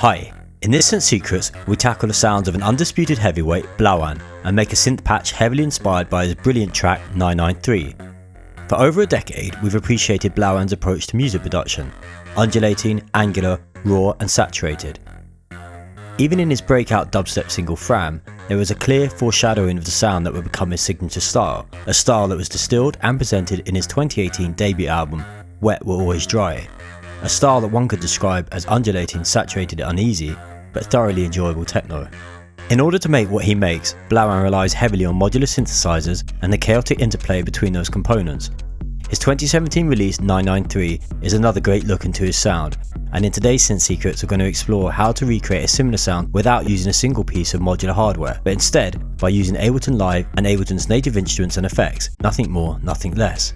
Hi, in this Synth Secrets, we tackle the sounds of an undisputed heavyweight, Blawan, and make a synth patch heavily inspired by his brilliant track 993. For over a decade, we've appreciated Blawan's approach to music production, undulating, angular, raw and saturated. Even in his breakout dubstep single Fram, there was a clear foreshadowing of the sound that would become his signature style, a style that was distilled and presented in his 2018 debut album, Wet Will Always Dry. A style that one could describe as undulating, saturated and uneasy, but thoroughly enjoyable techno. In order to make what he makes, Blawan relies heavily on modular synthesizers and the chaotic interplay between those components. His 2017 release 993 is another great look into his sound, and in today's Synth Secrets we're going to explore how to recreate a similar sound without using a single piece of modular hardware, but instead by using Ableton Live and Ableton's native instruments and effects, nothing more, nothing less.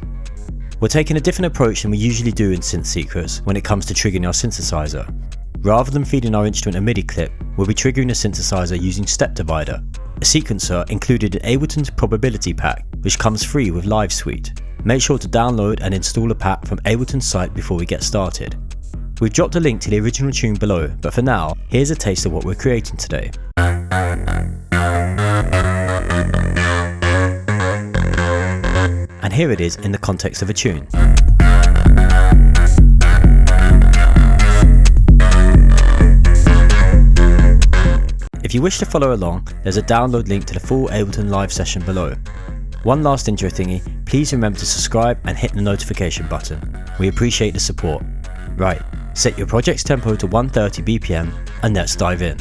We're taking a different approach than we usually do in Synth Secrets when it comes to triggering our synthesizer. Rather than feeding our instrument a MIDI clip, we'll be triggering a synthesizer using Step Divider, a sequencer included in Ableton's probability pack, which comes free with Live Suite. Make sure to download and install a pack from Ableton's site before we get started. We've dropped a link to the original tune below, but for now, here's a taste of what we're creating today. And here it is in the context of a tune. If you wish to follow along, there's a download link to the full Ableton Live session below. One last intro thingy, please remember to subscribe and hit the notification button. We appreciate the support. Right, set your project's tempo to 130 BPM and let's dive in.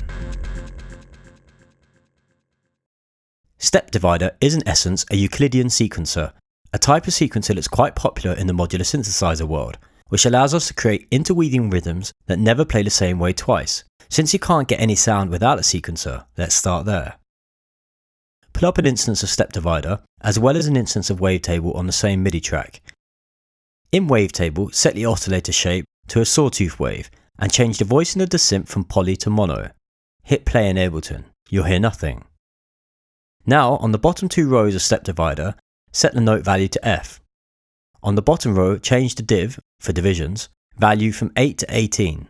Step Divider is in essence a Euclidean sequencer, a type of sequencer that's quite popular in the modular synthesizer world, which allows us to create interweaving rhythms that never play the same way twice. Since you can't get any sound without a sequencer, let's start there. Pull up an instance of Step Divider, as well as an instance of Wavetable on the same MIDI track. In Wavetable, set the oscillator shape to a sawtooth wave, and change the voicing of the synth from poly to mono. Hit play in Ableton, you'll hear nothing. Now, on the bottom two rows of Step Divider, set the note value to F. On the bottom row, change the div, for divisions, value from 8 to 18.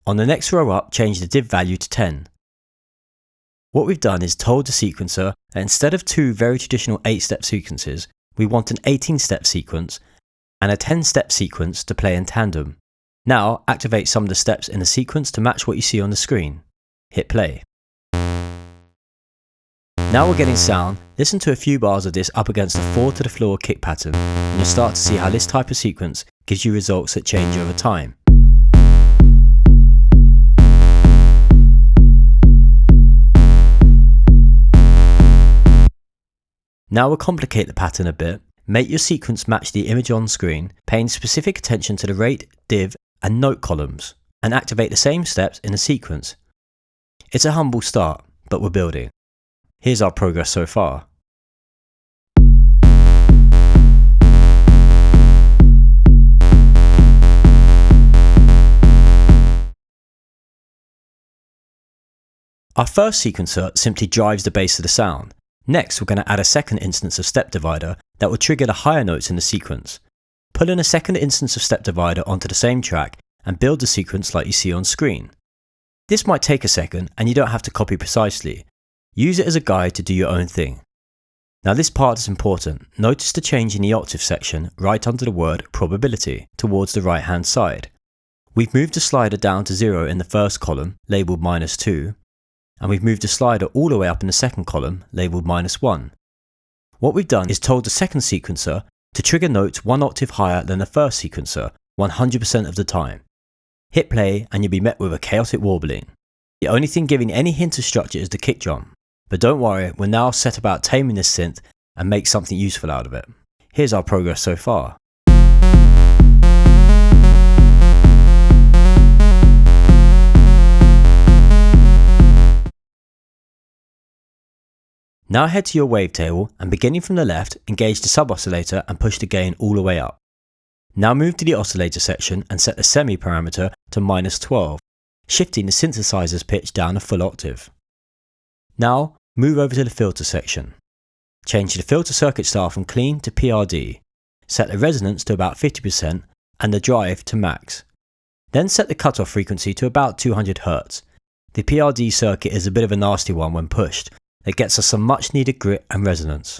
On the next row up, change the div value to 10. What we've done is told the sequencer that instead of two very traditional 8-step sequences, we want an 18-step sequence and a 10-step sequence to play in tandem. Now, activate some of the steps in the sequence to match what you see on the screen. Hit play. Now we're getting sound. Listen to a few bars of this up against a 4 to the floor kick pattern, and you'll start to see how this type of sequence gives you results that change over time. Now we'll complicate the pattern a bit. Make your sequence match the image on screen, paying specific attention to the rate, div and note columns, and activate the same steps in the sequence. It's a humble start, but we're building. Here's our progress so far. Our first sequencer simply drives the bass of the sound. Next, we're going to add a second instance of Step Divider that will trigger the higher notes in the sequence. Pull in a second instance of Step Divider onto the same track and build the sequence like you see on screen. This might take a second and you don't have to copy precisely. Use it as a guide to do your own thing. Now this part is important. Notice the change in the octave section right under the word probability towards the right hand side. We've moved the slider down to 0 in the first column, labelled -2, and we've moved the slider all the way up in the second column, labelled -1. What we've done is told the second sequencer to trigger notes 1 octave higher than the first sequencer 100% of the time. Hit play and you'll be met with a chaotic warbling. The only thing giving any hint of structure is the kick drum. But don't worry, we're now set about taming this synth and make something useful out of it. Here's our progress so far. Now head to your wavetable and beginning from the left, engage the sub-oscillator and push the gain all the way up. Now move to the oscillator section and set the semi parameter to -12, shifting the synthesizer's pitch down a full octave. Now, move over to the filter section. Change the filter circuit style from clean to PRD. Set the resonance to about 50% and the drive to max. Then set the cutoff frequency to about 200 Hz. The PRD circuit is a bit of a nasty one when pushed. It gets us some much needed grit and resonance.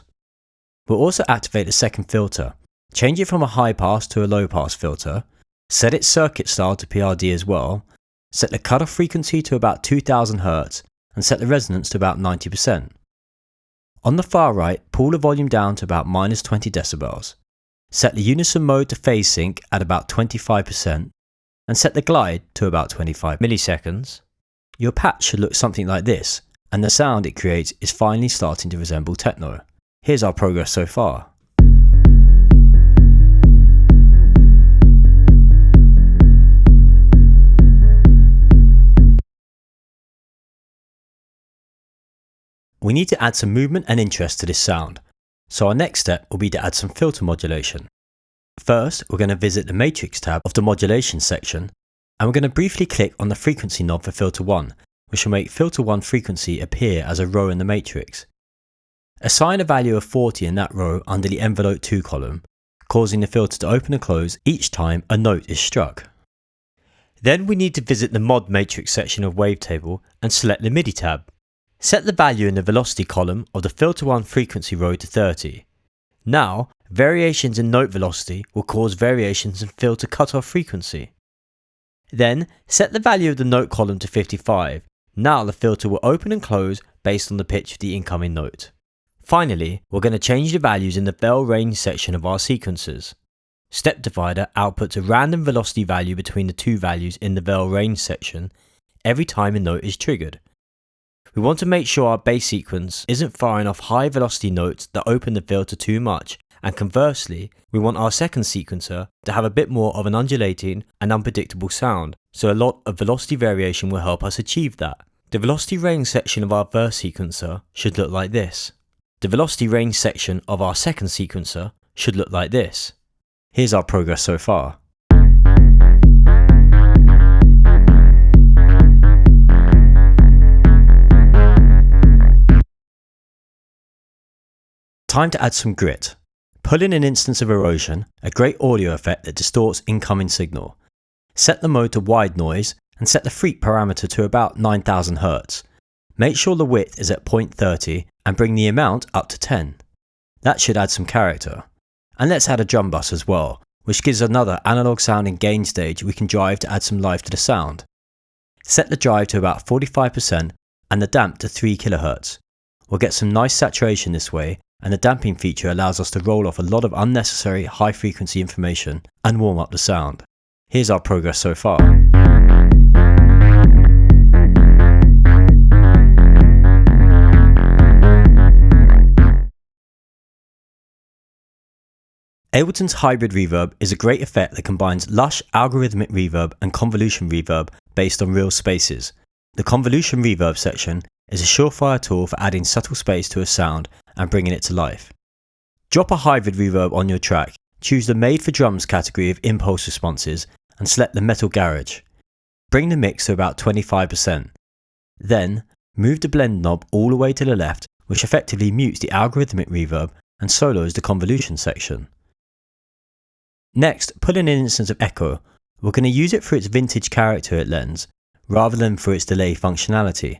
We'll also activate a second filter. Change it from a high pass to a low pass filter. Set its circuit style to PRD as well. Set the cutoff frequency to about 2000 Hz and set the resonance to about 90%. On the far right, pull the volume down to about -20 decibels. Set the unison mode to phase sync at about 25% and set the glide to about 25 milliseconds. Your patch should look something like this, and the sound it creates is finally starting to resemble techno. Here's our progress so far. We need to add some movement and interest to this sound, so our next step will be to add some filter modulation. First, we're going to visit the Matrix tab of the Modulation section, and we're going to briefly click on the Frequency knob for Filter 1, which will make Filter 1 frequency appear as a row in the matrix. Assign a value of 40 in that row under the Envelope 2 column, causing the filter to open and close each time a note is struck. Then we need to visit the Mod Matrix section of Wavetable and select the MIDI tab. Set the value in the Velocity column of the Filter 1 frequency row to 30. Now, variations in note velocity will cause variations in filter cutoff frequency. Then, set the value of the note column to 55. Now the filter will open and close based on the pitch of the incoming note. Finally, we're going to change the values in the bell range section of our sequencers. Step Divider outputs a random velocity value between the two values in the bell range section every time a note is triggered. We want to make sure our bass sequence isn't firing off high velocity notes that open the filter too much, and conversely, we want our second sequencer to have a bit more of an undulating and unpredictable sound, so a lot of velocity variation will help us achieve that. The velocity range section of our first sequencer should look like this. The velocity range section of our second sequencer should look like this. Here's our progress so far. Time to add some grit. Pull in an instance of erosion, a great audio effect that distorts incoming signal. Set the mode to wide noise and set the freak parameter to about 9000 Hz. Make sure the width is at 0.30 and bring the amount up to 10. That should add some character. And let's add a drum bus as well, which gives another analog sounding gain stage we can drive to add some life to the sound. Set the drive to about 45% and the damp to 3 kHz. We'll get some nice saturation this way, and the damping feature allows us to roll off a lot of unnecessary high frequency information and warm up the sound. Here's our progress so far. Ableton's hybrid reverb is a great effect that combines lush algorithmic reverb and convolution reverb based on real spaces. The convolution reverb section is a surefire tool for adding subtle space to a sound and bringing it to life. Drop a hybrid reverb on your track, choose the Made for Drums category of impulse responses and select the Metal Garage. Bring the mix to about 25%. Then, move the blend knob all the way to the left, which effectively mutes the algorithmic reverb and solos the convolution section. Next, pull in an instance of echo. We're going to use it for its vintage character it lends, rather than for its delay functionality.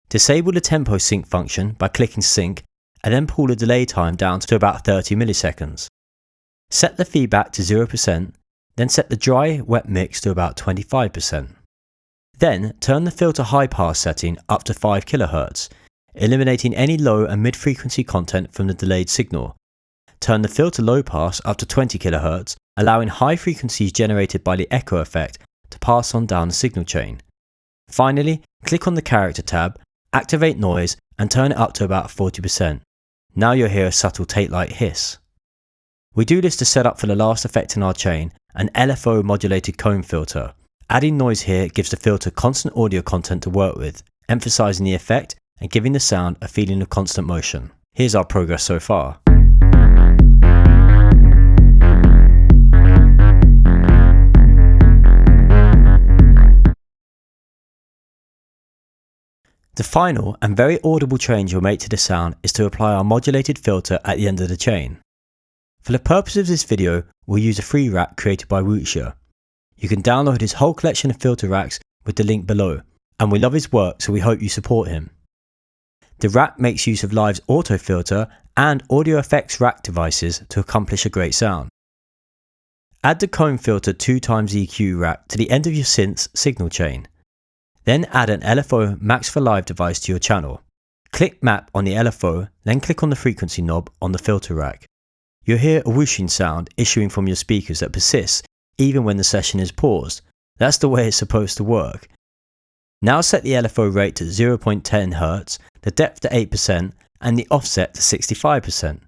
Disable the tempo sync function by clicking sync and then pull the delay time down to about 30 milliseconds. Set the feedback to 0%, then set the dry wet mix to about 25%. Then turn the filter high pass setting up to 5 kHz, eliminating any low and mid frequency content from the delayed signal. Turn the filter low pass up to 20 kHz, allowing high frequencies generated by the echo effect to pass on down the signal chain. Finally, click on the character tab, activate noise and turn it up to about 40%. Now you'll hear a subtle tape-like hiss. We do this to set up for the last effect in our chain, an LFO modulated comb filter. Adding noise here gives the filter constant audio content to work with, emphasizing the effect and giving the sound a feeling of constant motion. Here's our progress so far. The final and very audible change we'll make to the sound is to apply our modulated filter at the end of the chain. For the purpose of this video, we'll use a free rack created by Wuxia. You can download his whole collection of filter racks with the link below, and we love his work, so we hope you support him. The rack makes use of Live's auto filter and audio effects rack devices to accomplish a great sound. Add the comb filter 2x EQ rack to the end of your synth's signal chain. Then add an LFO Max for Live device to your channel. Click Map on the LFO, then click on the frequency knob on the filter rack. You'll hear a whooshing sound issuing from your speakers that persists even when the session is paused. That's the way it's supposed to work. Now set the LFO rate to 0.10 Hz, the depth to 8% and the offset to 65%.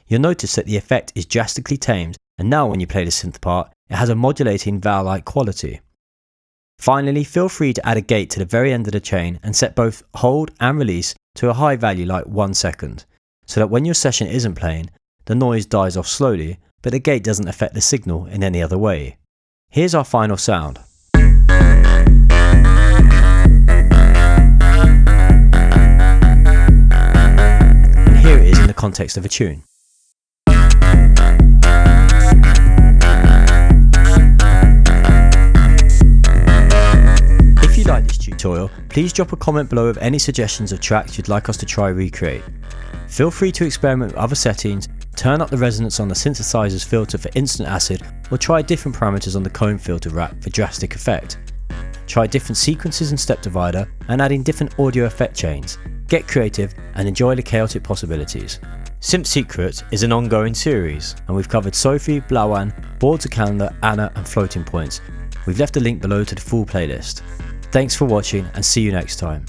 You'll notice that the effect is drastically tamed, and now when you play the synth part, it has a modulating vowel-like quality. Finally, feel free to add a gate to the very end of the chain and set both hold and release to a high value like 1 second, so that when your session isn't playing, the noise dies off slowly, but the gate doesn't affect the signal in any other way. Here's our final sound. And here it is in the context of a tune. If you like this tutorial, please drop a comment below with any suggestions of tracks you'd like us to try recreate. Feel free to experiment with other settings, turn up the resonance on the synthesizers filter for instant acid, or try different parameters on the comb filter rack for drastic effect. Try different sequences in Step Divider and add in different audio effect chains. Get creative and enjoy the chaotic possibilities. Synth Secrets is an ongoing series, and we've covered Sophie, Blawan, Board to Calendar, Anna and Floating Points. We've left a link below to the full playlist. Thanks for watching and see you next time.